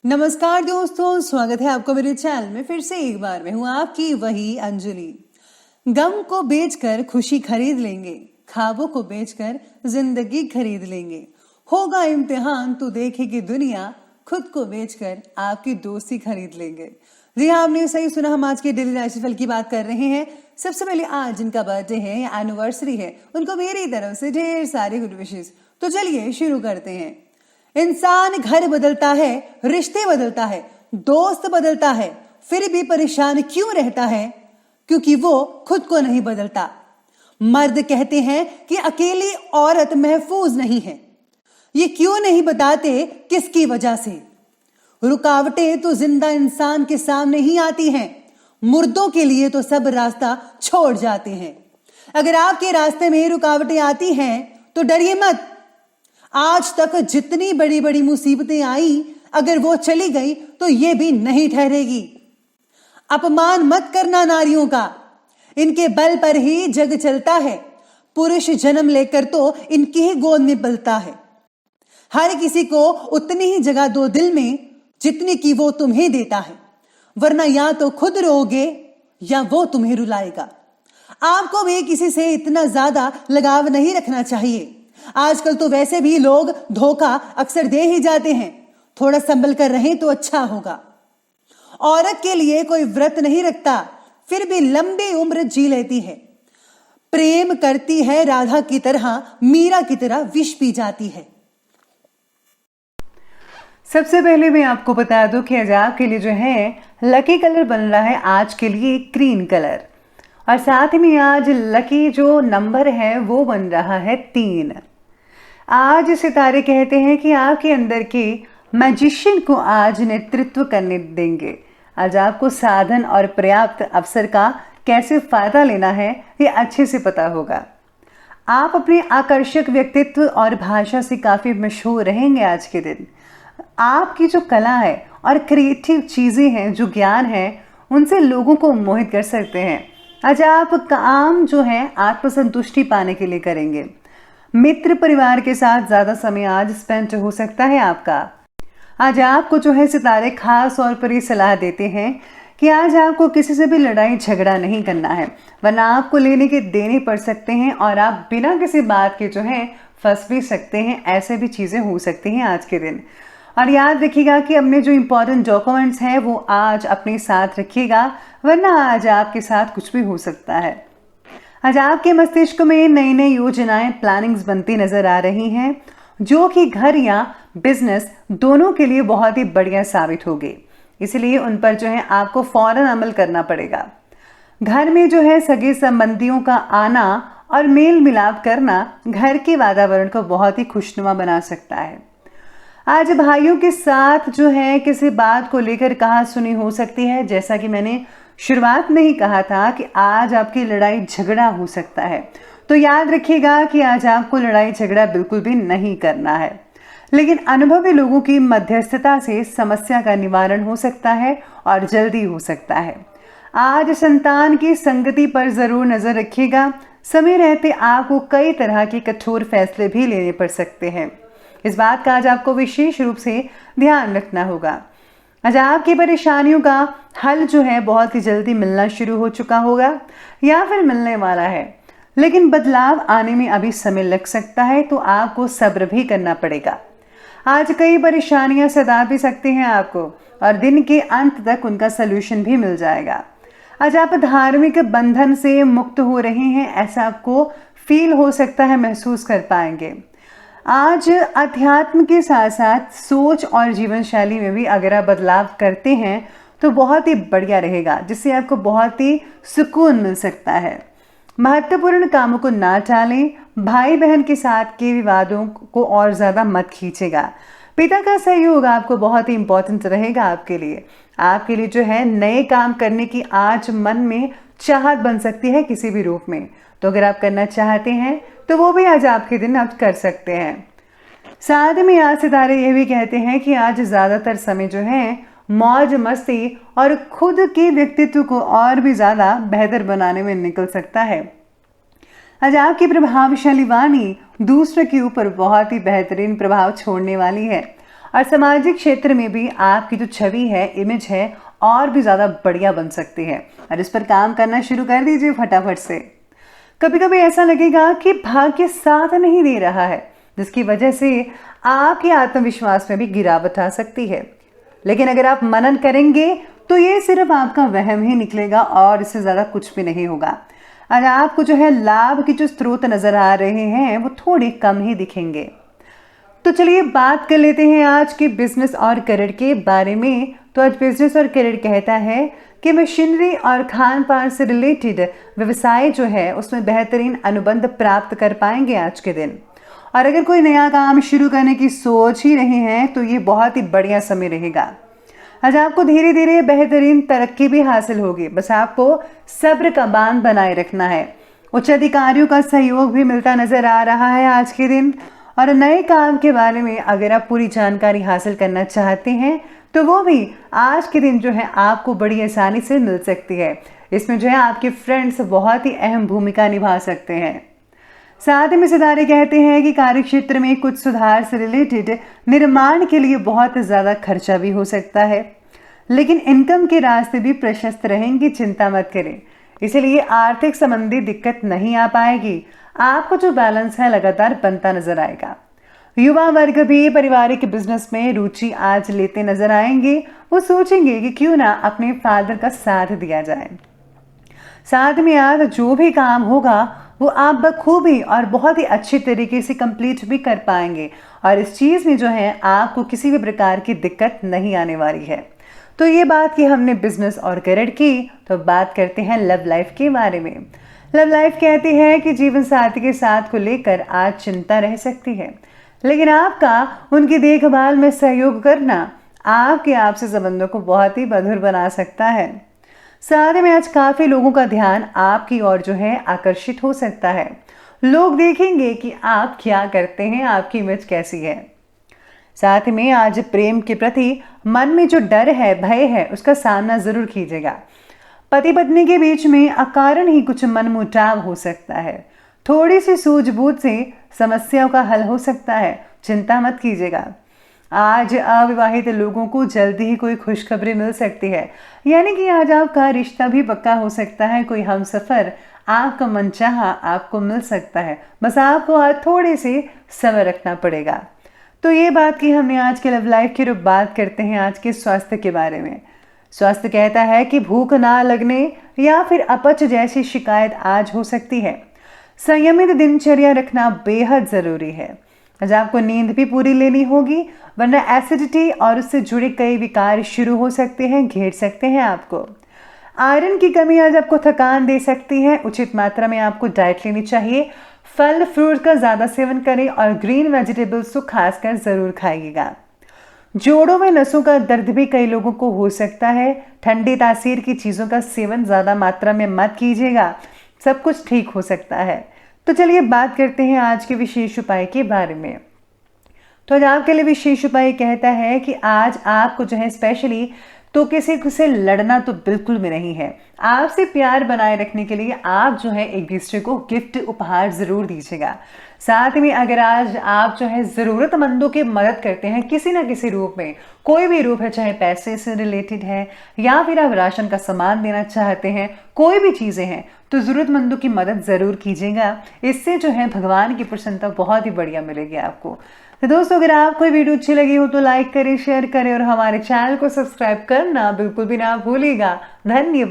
नमस्कार दोस्तों, स्वागत है आपको मेरे चैनल में। फिर से एक बार मैं हूं आपकी वही अंजलि। गम को बेचकर खुशी खरीद लेंगे, ख्वाबों को बेचकर जिंदगी खरीद लेंगे। होगा इम्तिहान तो देखेगी दुनिया, खुद को बेचकर आपकी दोस्ती खरीद लेंगे। जी हाँ, आपने सही सुना। हम आज के डेली राशिफल की बात कर रहे हैं। सबसे पहले आज जिनका बर्थडे है या एनिवर्सरी है, उनको मेरी तरफ से ढेर सारी गुड विशेस। तो चलिए शुरू करते हैं। इंसान घर बदलता है, रिश्ते बदलता है, दोस्त बदलता है, फिर भी परेशान क्यों रहता है? क्योंकि वो खुद को नहीं बदलता। मर्द कहते हैं कि अकेली औरत महफूज नहीं है। ये क्यों नहीं बताते किसकी वजह से? रुकावटें तो जिंदा इंसान के सामने ही आती हैं, मुर्दों के लिए तो सब रास्ता छोड़ जाते हैं। अगर आपके रास्ते में रुकावटें आती हैं तो डरिए मत। आज तक जितनी बड़ी बड़ी मुसीबतें आई, अगर वो चली गई तो ये भी नहीं ठहरेगी। अपमान मत करना नारियों का, इनके बल पर ही जग चलता है। पुरुष जन्म लेकर तो इनकी ही गोद में पलता है। हर किसी को उतनी ही जगह दो दिल में जितनी की वो तुम्हें देता है, वरना या तो खुद रोओगे या वो तुम्हें रुलाएगा। आपको भी किसी से इतना ज्यादा लगाव नहीं रखना चाहिए। आजकल तो वैसे भी लोग धोखा अक्सर दे ही जाते हैं। थोड़ा संभल कर रहें तो अच्छा होगा। औरत के लिए कोई व्रत नहीं रखता, फिर भी लंबी उम्र जी लेती है। प्रेम करती है राधा की तरह, मीरा की तरह विष पी जाती है। सबसे पहले मैं आपको बता दूं कि आज आपके लिए जो है लकी कलर बन रहा है आज के लिए ग्रीन कलर, और साथ ही में आज लकी जो नंबर है वो बन रहा है 3। आज सितारे कहते हैं कि आपके अंदर के मैजिशियन को आज नेतृत्व करने देंगे। आज आपको साधन और पर्याप्त अवसर का कैसे फायदा लेना है ये अच्छे से पता होगा। आप अपने आकर्षक व्यक्तित्व और भाषा से काफ़ी मशहूर रहेंगे आज के दिन। आपकी जो कला है और क्रिएटिव चीज़ें हैं, जो ज्ञान है, उनसे लोगों को मोहित कर सकते हैं। आज आप काम जो है आत्मसंतुष्टि पाने के लिए करेंगे। मित्र परिवार के साथ ज़्यादा समय आज स्पेंड हो सकता है आपका। आज आपको जो है सितारे खास तौर पर ये सलाह देते हैं कि आज आपको किसी से भी लड़ाई झगड़ा नहीं करना है, वरना आपको लेने के देने पड़ सकते हैं और आप बिना किसी बात के जो है फंस भी सकते हैं। ऐसे भी चीज़ें हो सकती हैं आज के दिन। और याद रखिएगा कि अपने जो इम्पोर्टेंट डॉक्यूमेंट्स हैं वो आज अपने साथ रखिएगा, वरना आज आपके साथ कुछ भी हो सकता है। आज आपके मस्तिष्क में नई नई योजनाएं, प्लानिंग्स बनती नजर आ रही हैं, जो कि घर या बिजनेस दोनों के लिए बहुत ही बढ़िया साबित होगी। इसलिए उन पर जो है आपको फौरन अमल करना पड़ेगा। घर में जो है सगे संबंधियों का आना और मेल मिलाप करना घर के वातावरण को बहुत ही खुशनुमा बना सकता है। आज भाइयों के साथ जो है किसी बात को लेकर कहा सुनी हो सकती है। जैसा कि मैंने शुरुआत में ही कहा था कि आज आपकी लड़ाई झगड़ा हो सकता है, तो याद रखिएगा कि आज आपको लड़ाई झगड़ा बिल्कुल भी नहीं करना है। लेकिन अनुभवी लोगों की मध्यस्थता से समस्या का निवारण हो सकता है और जल्दी हो सकता है। आज संतान की संगति पर जरूर नजर रखिएगा। समय रहते आपको कई तरह के कठोर फैसले भी लेने पड़ सकते हैं। इस बात का आज आपको विशेष रूप से ध्यान रखना होगा। आज आपकी परेशानियों का हल जो है बहुत ही जल्दी मिलना शुरू हो चुका होगा या फिर मिलने वाला है, लेकिन बदलाव आने में अभी समय लग सकता है, तो आपको सब्र भी करना पड़ेगा। आज कई परेशानियां सता भी सकती हैं आपको, और दिन के अंत तक उनका सलूशन भी मिल जाएगा। आज आप धार्मिक बंधन से मुक्त हो रहे हैं, ऐसा आपको फील हो सकता है, महसूस कर पाएंगे। आज अध्यात्म के साथ साथ सोच और जीवन शैली में भी अगर आप बदलाव करते हैं तो बहुत ही बढ़िया रहेगा, जिससे आपको बहुत ही सुकून मिल सकता है। महत्वपूर्ण कामों को ना टालें। भाई बहन के साथ के विवादों को और ज़्यादा मत खींचेगा। पिता का सहयोग आपको बहुत ही इंपॉर्टेंट रहेगा आपके लिए। आपके लिए जो है नए काम करने की आज मन में चाहत बन सकती है किसी भी रूप में, तो अगर आप करना चाहते हैं तो वो भी आज आपके दिन आप कर सकते हैं। साथ में आज सितारे ये भी कहते हैं कि आज ज़्यादातर समय जो है मौज मस्ती और खुद के व्यक्तित्व को और भी ज़्यादा बेहतर बनाने में निकल सकता है। आज आपकी प्रभावशाली वाणी दूसरे के ऊपर बहुत ही बेहतरीन प्रभाव छोड़ने वाली है, और सामाजिक क्षेत्र में भी आपकी जो छवि है, इमेज है, और भी ज़्यादा बढ़िया बन सकती है। और इस पर काम करना शुरू कर दीजिए फटाफट से। कभी कभी ऐसा लगेगा कि भाग्य साथ नहीं दे रहा है, जिसकी वजह से आपके आत्मविश्वास में भी गिरावट आ सकती है। लेकिन अगर आप मनन करेंगे तो ये सिर्फ आपका वहम ही निकलेगा और इससे ज़्यादा कुछ भी नहीं होगा। और आपको जो है लाभ के जो स्रोत नज़र आ रहे हैं वो थोड़े कम ही दिखेंगे। तो चलिए बात कर लेते हैं आज के बिजनेस और करियर के बारे में। तो आज बिजनेस और करियर कहता है कि मशीनरी और खान पान से रिलेटेड व्यवसाय जो है उसमें बेहतरीन अनुबंध प्राप्त कर पाएंगे आज के दिन। और अगर कोई नया काम शुरू करने की सोच ही रहे हैं तो ये बहुत ही बढ़िया समय रहेगा। आज आपको धीरे धीरे बेहतरीन तरक्की भी हासिल होगी, बस आपको सब्र का बांध बनाए रखना है। उच्च अधिकारियों का सहयोग भी मिलता नजर आ रहा है आज के दिन। और नए काम के बारे में अगर आप पूरी जानकारी हासिल करना चाहते हैं तो वो भी आज के दिन जो है आपको बड़ी आसानी से मिल सकती है। इसमें जो है आपके फ्रेंड्स बहुत ही अहम भूमिका निभा सकते हैं। साथ ही में सितारे कहते हैं कि कार्य क्षेत्र में कुछ सुधार से रिलेटेड निर्माण के लिए बहुत ज़्यादा खर्चा भी हो सकता है, लेकिन इनकम के रास्ते भी प्रशस्त रहेंगे, चिंता मत करें। इसलिए आर्थिक संबंधी दिक्कत नहीं आ पाएगी। आपको जो बैलेंस है लगातार बनता नजर आएगा। युवा वर्ग भी पारिवारिक बिजनेस में रुचि आज लेते नजर आएंगे। वो सोचेंगे कि क्यों ना अपने फादर का साथ दिया जाए। साथ में आज जो भी काम होगा वो आप बखूबी और बहुत ही अच्छी तरीके से कंप्लीट भी कर पाएंगे और इस चीज़ में जो है आपको किसी भी प्रकार की दिक्कत नहीं आने वाली है। तो ये बात कि हमने बिजनेस और करियर की, तो बात करते हैं लव लाइफ के बारे में। लव लाइफ कहती है कि जीवन साथी के साथ को लेकर आज चिंता रह सकती है, लेकिन आपका उनकी देखभाल में सहयोग करना आपके आपसी संबंधों को बहुत ही मधुर बना सकता है। साथ में आज काफ़ी लोगों का ध्यान आपकी ओर जो है आकर्षित हो सकता है। लोग देखेंगे कि आप क्या करते हैं, आपकी इमेज कैसी है। साथ में आज प्रेम के प्रति मन में जो डर है, भय है, उसका सामना जरूर कीजिएगा। पति पत्नी के बीच में अकारण ही कुछ मनमुटाव हो सकता है। थोड़ी सी सूझबूझ से समस्याओं का हल हो सकता है, चिंता मत कीजिएगा। आज अविवाहित लोगों को जल्दी ही कोई खुशखबरी मिल सकती है, यानी कि आज आपका रिश्ता भी पक्का हो सकता है। कोई हमसफर आपका मनचाहा आपको मिल सकता है, बस आपको आज थोड़े से समय रखना पड़ेगा। तो ये बात की हमने आज के लव लाइफ की। बात करते हैं आज के स्वास्थ्य के बारे में। स्वास्थ्य कहता है कि भूख ना लगने या फिर अपच जैसी शिकायत आज हो सकती है। संयमित दिनचर्या रखना बेहद जरूरी है। आज आपको नींद भी पूरी लेनी होगी, वरना एसिडिटी और उससे जुड़े कई विकार शुरू हो सकते हैं, घेर सकते हैं आपको। आयरन की कमी आज आपको थकान दे सकती है। उचित मात्रा में आपको डाइट लेनी चाहिए। फल फ्रूट का ज़्यादा सेवन करें और ग्रीन वेजिटेबल्स को खासकर ज़रूर खाइएगा। जोड़ों में नसों का दर्द भी कई लोगों को हो सकता है। ठंडी तासीर की चीज़ों का सेवन ज़्यादा मात्रा में मत कीजिएगा, सब कुछ ठीक हो सकता है। तो चलिए बात करते हैं आज के विशेष उपाय के बारे में। तो आज आपके लिए विशेष उपाय कहता है कि आज आपको जो है स्पेशली तो किसी से लड़ना तो बिल्कुल भी नहीं है। आपसे प्यार बनाए रखने के लिए आप जो है एक दूसरे को गिफ्ट उपहार जरूर दीजिएगा। साथ में अगर आज आप जो है ज़रूरतमंदों की मदद करते हैं किसी ना किसी रूप में, कोई भी रूप है, चाहे पैसे से रिलेटेड है या फिर आप राशन का सामान देना चाहते हैं, कोई भी चीज़ें हैं, तो ज़रूरतमंदों की मदद ज़रूर कीजिएगा। इससे जो है भगवान की प्रसन्नता बहुत ही बढ़िया मिलेगी आपको। तो दोस्तों, अगर आपको वीडियो अच्छी लगी हो तो लाइक करें, शेयर करें और हमारे चैनल को सब्सक्राइब करना बिल्कुल भी ना भूलिएगा। धन्यवाद।